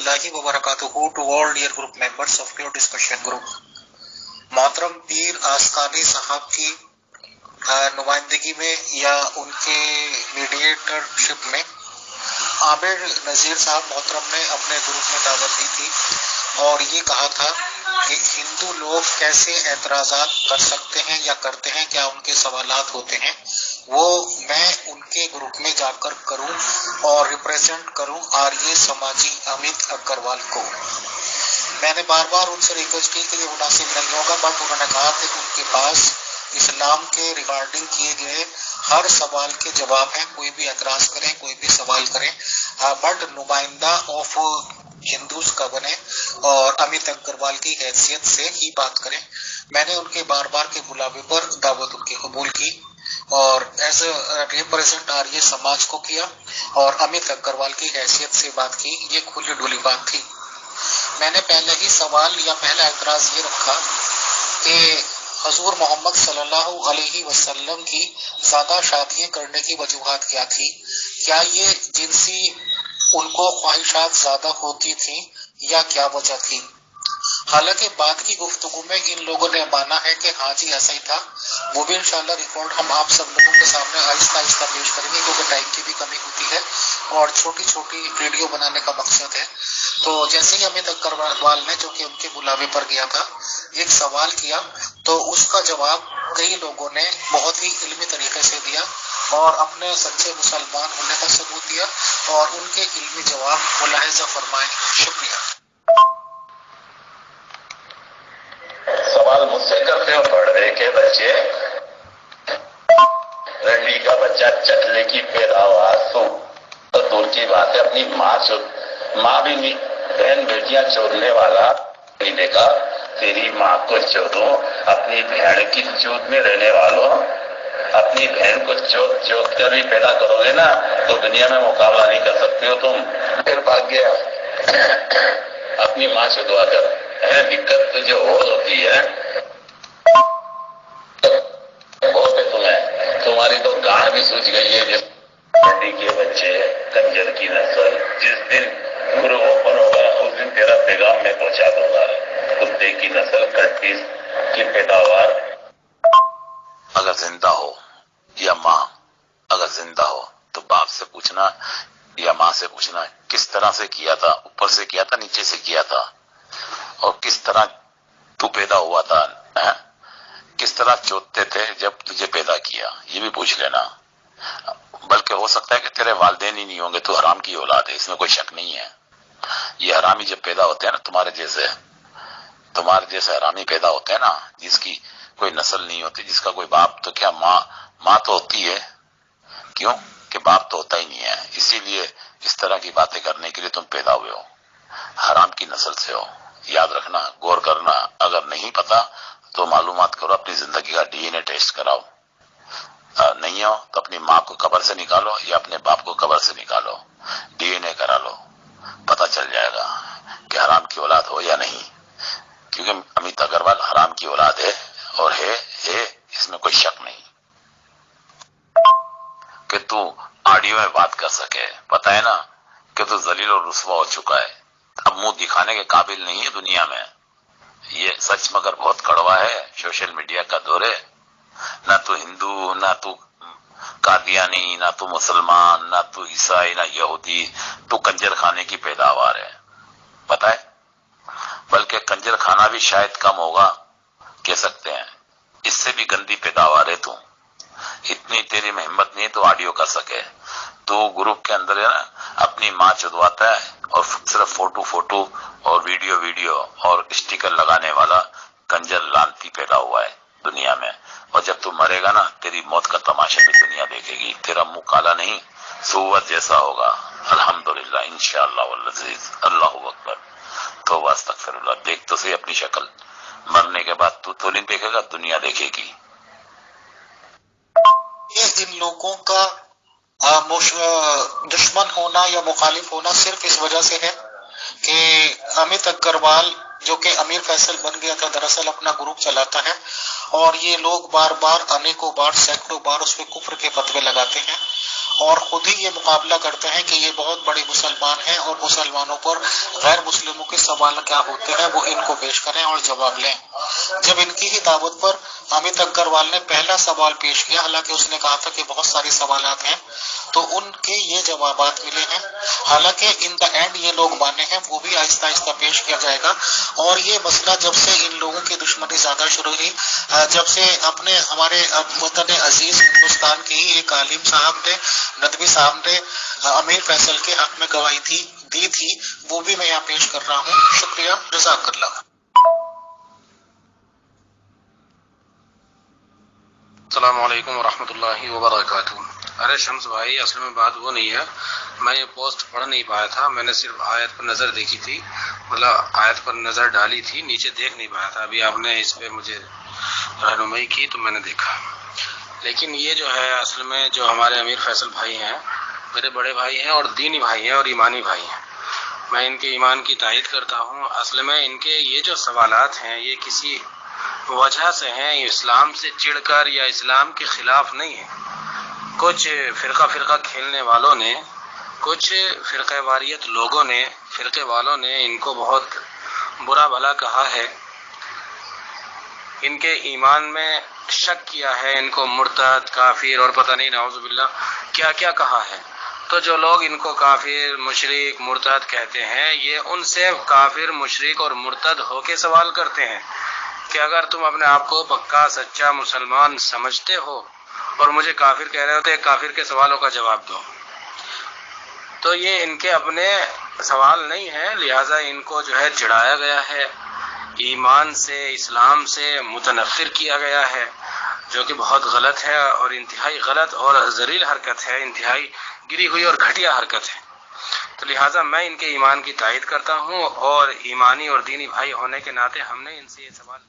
warahmatullahi wabarakatuh to all dear group members of your discussion group. मोहतरम पीर आस्कानी साहब की नुमाइंदगी में या उनके मीडिएटरशिप में आबिर नज़ीर साहब मोहतरम ने अपने ग्रुप में दावत दी थी और ये कहा था कि हिंदू लोग कैसे एतराज़ात कर सकते हैं या करते हैं, क्या उनके सवालात होते हैं, वो मैं उनके ग्रुप में जाकर करूं और रिप्रेजेंट करूं आर्य समाजी अमित अग्रवाल को। मैंने बार बार उनसे रिक्वेस्ट की कि ये मुनासिब नहीं होगा, बट उन्होंने कहा कि उनके पास इस्लाम के रिगार्डिंग किए गए हर सवाल के जवाब हैं, कोई भी एतराज करें, कोई भी सवाल करें, बट नुमाइंदा ऑफ हिंदूज का बने और अमित अग्रवाल की हैसियत से ही बात करें। मैंने उनके बार बार के बुलावे पर दावत उनकी कबूल की और एज रिप्रेजेंट आर्य समाज को किया और अमित अग्रवाल की हैसियत से बात की। ये खुली डुली बात थी। मैंने पहले ही सवाल या पहला एतराज ये रखा कि हजूर मोहम्मद सल्लल्लाहु अलैहि वसल्लम की ज्यादा शादियां करने की वजूहात क्या थी? क्या ये जिनसी उनको ख्वाहिशात ज्यादा होती थी या क्या वजह थी? हालांकि बाद की गुफ्तगू में इन लोगों ने माना है कि हाँ जी ऐसा ही था। वो भी इंशाल्लाह रिकॉर्ड हम आप सब लोगों के सामने आहिस्ता आहिस्ता पेश करेंगे, क्योंकि टाइम की भी कमी होती है और छोटी छोटी वीडियो बनाने का मकसद है। तो जैसे ही अमित अग्रवाल ने, जो कि उनके बुलावे पर गया था, एक सवाल किया तो उसका जवाब कई लोगों ने बहुत ही इल्मी तरीके से दिया और अपने सच्चे मुसलमान होने का सबूत दिया और उनके इल्मी जवाब मुलाहिजा फरमाए। शुक्रिया। सवाल मुझसे करते हो पढ़े के बच्चे, रंडी का बच्चा चकले की पैदावार तो दूर की बात है, अपनी माँ भी नहीं, बहन बेटियां चोरने वाला नहीं देखा। तेरी माँ को चोदो, अपनी बहन की चोट में रहने वालों, अपनी बहन को चोट कर भी पैदा करोगे ना तो दुनिया में मुकाबला नहीं कर सकते हो तुम। फिर भाग गया अपनी माँ चोदवा कर। दिक्कत तो जो और होती है वो पे तुम्हारी तो गांड भी सूझ गई है। जिस के बच्चे कंजर की नस्ल, जिस दिन गुरु ओपन होगा उस दिन तेरा पैगाम में पहुंचा दूंगा। कुत्ते की नस्ल कट्टी की पैदावार। अगर जिंदा हो या माँ अगर जिंदा हो तो बाप से पूछना या माँ से पूछना किस तरह से किया था, ऊपर से किया था, नीचे से किया था, और किस तरह तू पैदा हुआ था, किस तरह चोदते थे जब तुझे पैदा किया, ये भी पूछ लेना। बल्कि हो सकता है कि तेरे वालिदैन ही नहीं होंगे, तू हराम की औलाद है, इसमें कोई शक नहीं है। ये हरामी जब पैदा होते हैं ना, तुम्हारे जैसे हरामी पैदा होते हैं ना, जिसकी कोई नस्ल नहीं होती, जिसका कोई बाप, तो क्या माँ तो होती है, क्यों कि बाप तो होता ही नहीं है। इसीलिए इस तरह की बातें करने के लिए तुम पैदा हुए हो, हराम की नस्ल से हो। याद रखना, गौर करना। अगर नहीं पता तो मालूमात करो, अपनी जिंदगी का डीएनए टेस्ट कराओ। नहीं हो तो अपनी माँ को कब्र से निकालो या अपने बाप को कब्र से निकालो, डीएनए करा लो, पता चल जाएगा कि हराम की औलाद हो या नहीं। क्योंकि अमित अग्रवाल हराम की औलाद है और है, इसमें कोई शक नहीं। कि तू ऑडियो में बात कर सके, पता है ना कि तू जलील और रुस्वा हो चुका है, अब मुंह दिखाने के काबिल नहीं है दुनिया में। ये सच मगर बहुत कड़वा है। सोशल मीडिया का दौर है, ना तू हिंदू, ना तू कादियानी, ना तू मुसलमान, ना तू ईसाई, ना यहूदी, तू कंजर खाने की पैदावार है, पता है। बल्कि कंजर खाना भी शायद कम होगा, कह सकते हैं, इससे भी गंदी पैदावार है तू। इतनी तेरी में हिम्मत नहीं है तो ऑडियो कर सके। तो ग्रुप के अंदर है ना, अपनी माँ चुदवाता है और सिर्फ फोटो और वीडियो और स्टिकर लगाने वाला कंजर लानती पैदा हुआ है दुनिया में। और जब तू मरेगा ना, तेरी मौत का तमाशा भी दुनिया देखेगी। तेरा मुंह काला नहीं, सुअर जैसा होगा। अल्हम्दुलिल्लाह, इंशाअल्लाह वल अजीज, अल्लाहु अकबर। तौबा अस्तगफिरुल्लाह। देख तो सही अपनी शक्ल, मरने के बाद तू तो नहीं देखेगा, दुनिया देखेगी। इन लोगों का दुश्मन होना या मुखालिफ होना सिर्फ इस वजह से है कि अमित अग्रवाल, जो कि अमीर फैसल बन गया था, दरअसल अपना ग्रुप चलाता है और ये लोग बार बार, अनेकों बार, सैकड़ों बार उस पर कुफ्र के फतवे लगाते हैं اور خود ہی یہ مقابلہ کرتے ہیں کہ یہ بہت بڑے مسلمان ہیں اور مسلمانوں پر غیر مسلموں کے سوال کیا ہوتے ہیں وہ ان کو پیش کریں اور جواب لیں۔ جب ان کی ہی دعوت پر امیت اگروال نے پہلا سوال پیش کیا، حالانکہ اس نے کہا تھا کہ بہت سارے سوالات ہیں، تو ان کے یہ جوابات ملے ہیں۔ حالانکہ ان دا اینڈ یہ لوگ مانے ہیں، وہ بھی آہستہ آہستہ پیش کیا جائے گا۔ اور یہ مسئلہ جب سے ان لوگوں کی دشمنی زیادہ شروع ہوئی، جب سے اپنے ہمارے وطن عزیز ہندوستان کے ہی ایک عالم صاحب نے، ندوی صاحب نے امیر فیصل کے حق میں گواہی دی تھی، وہ بھی میں یہاں پیش کر رہا ہوں۔ شکریہ، جزاک اللہ۔ السلام علیکم ورحمۃ اللہ وبرکاتہ۔ ارے شمس بھائی، اصل میں بات وہ نہیں ہے، میں یہ پوسٹ پڑھ نہیں پایا تھا، میں نے صرف آیت پر نظر دیکھی تھی، مطلب آیت پر نظر ڈالی تھی، نیچے دیکھ نہیں پایا تھا۔ ابھی آپ نے اس پہ مجھے رہنمائی کی تو میں نے دیکھا۔ لیکن یہ جو ہے اصل میں جو ہمارے امیر فیصل بھائی ہیں، میرے بڑے بھائی ہیں اور دینی بھائی ہیں اور ایمانی بھائی ہیں، میں ان کے ایمان کی تائید کرتا ہوں۔ اصل میں ان کے یہ جو سوالات ہیں یہ کسی وجہ سے ہیں، اسلام سے چڑھ کر یا اسلام کے خلاف نہیں ہے۔ کچھ فرقہ کھیلنے والوں نے، کچھ فرقہ واریت لوگوں نے، فرقے والوں نے ان کو بہت برا بھلا کہا ہے، ان کے ایمان میں شک کیا ہے، ان کو مرتد، کافر اور پتہ نہیں نعوذ باللہ کیا کیا کہا ہے۔ تو جو لوگ ان کو کافر، مشرک، مرتد کہتے ہیں، یہ ان سے کافر، مشرک اور مرتد ہو کے سوال کرتے ہیں کہ اگر تم اپنے آپ کو پکا سچا مسلمان سمجھتے ہو اور مجھے کافر کہہ رہے ہو تو ایک کافر کے سوالوں کا جواب دو۔ تو یہ ان کے اپنے سوال نہیں ہے، لہٰذا ان کو جو ہے چڑھایا گیا ہے، ایمان سے، اسلام سے متنفر کیا گیا ہے، جو کہ بہت غلط ہے اور انتہائی غلط اور ذلیل حرکت ہے، انتہائی گری ہوئی اور گھٹیا حرکت ہے۔ تو لہٰذا میں ان کے ایمان کی تائید کرتا ہوں، اور ایمانی اور دینی بھائی ہونے کے ناطے ہم نے ان سے یہ سوال